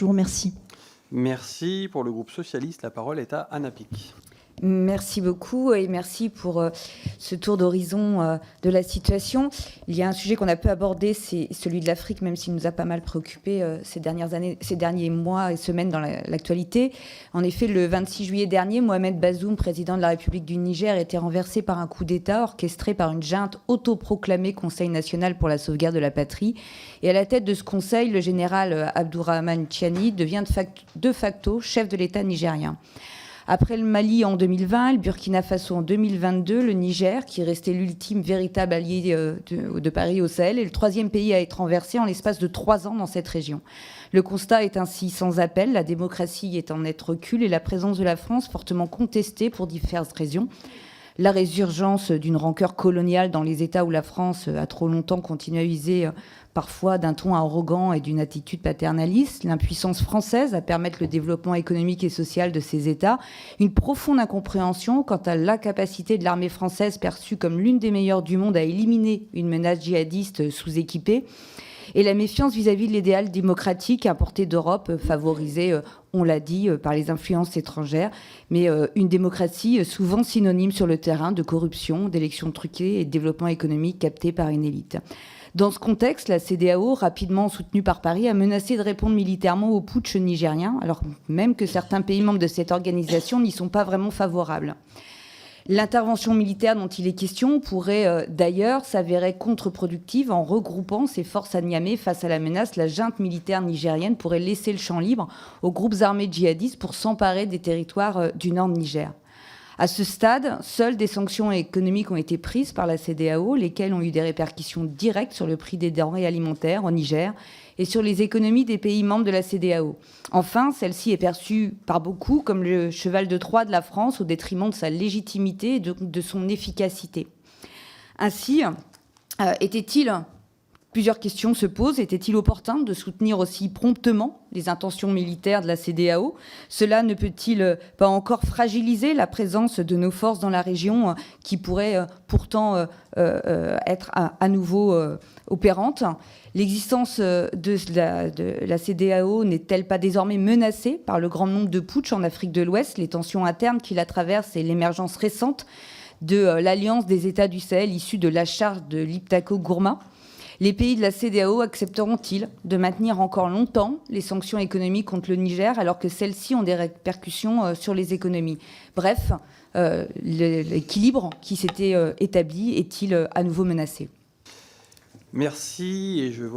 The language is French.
Je vous remercie. Merci. Pour le groupe socialiste, la parole est à Anna Pic. Merci beaucoup et merci pour ce tour d'horizon de la situation. Il y a un sujet qu'on a peu abordé, c'est celui de l'Afrique, même s'il nous a pas mal préoccupé ces derniers mois et semaines dans l'actualité. En effet, le 26 juillet dernier, Mohamed Bazoum, président de la République du Niger, a été renversé par un coup d'État orchestré par une junte autoproclamée Conseil national pour la sauvegarde de la patrie. Et à la tête de ce conseil, le général Abdourahmane Tiani devient de facto chef de l'État nigérien. Après le Mali en 2020, le Burkina Faso en 2022, le Niger, qui restait l'ultime véritable allié de Paris au Sahel, est le troisième pays à être renversé en l'espace de 3 ans dans cette région. Le constat est ainsi sans appel, la démocratie est en net recul et la présence de la France fortement contestée pour diverses raisons. La résurgence d'une rancœur coloniale dans les États où la France a trop longtemps continué à user parfois d'un ton arrogant et d'une attitude paternaliste, l'impuissance française à permettre le développement économique et social de ces États, une profonde incompréhension quant à la capacité de l'armée française perçue comme l'une des meilleures du monde à éliminer une menace djihadiste sous-équipée, et la méfiance vis-à-vis de l'idéal démocratique importé d'Europe, favorisé, on l'a dit, par les influences étrangères, mais une démocratie souvent synonyme sur le terrain de corruption, d'élections truquées et de développement économique capté par une élite. Dans ce contexte, la CEDEAO, rapidement soutenue par Paris, a menacé de répondre militairement au putsch nigérien, alors même que certains pays membres de cette organisation n'y sont pas vraiment favorables. L'intervention militaire dont il est question pourrait d'ailleurs s'avérer contre-productive en regroupant ses forces à Niamey face à la menace. La junte militaire nigérienne pourrait laisser le champ libre aux groupes armés djihadistes pour s'emparer des territoires du nord de Niger. À ce stade, seules des sanctions économiques ont été prises par la CEDEAO, lesquelles ont eu des répercussions directes sur le prix des denrées alimentaires au Niger et sur les économies des pays membres de la CEDEAO. Enfin, celle-ci est perçue par beaucoup comme le cheval de Troie de la France au détriment de sa légitimité et de son efficacité. Ainsi, plusieurs questions se posent. Était-il opportun de soutenir aussi promptement les intentions militaires de la CEDEAO ? Cela ne peut-il pas encore fragiliser la présence de nos forces dans la région qui pourrait pourtant être à nouveau opérante ? L'existence de la CEDEAO n'est-elle pas désormais menacée par le grand nombre de putschs en Afrique de l'Ouest, les tensions internes qui la traversent et l'émergence récente de l'Alliance des États du Sahel issue de la charte de Liptako Gourma ? Les pays de la CEDEAO accepteront-ils de maintenir encore longtemps les sanctions économiques contre le Niger alors que celles-ci ont des répercussions sur les économies ? Bref, l'équilibre qui s'était établi est-il à nouveau menacé ? Merci et je vois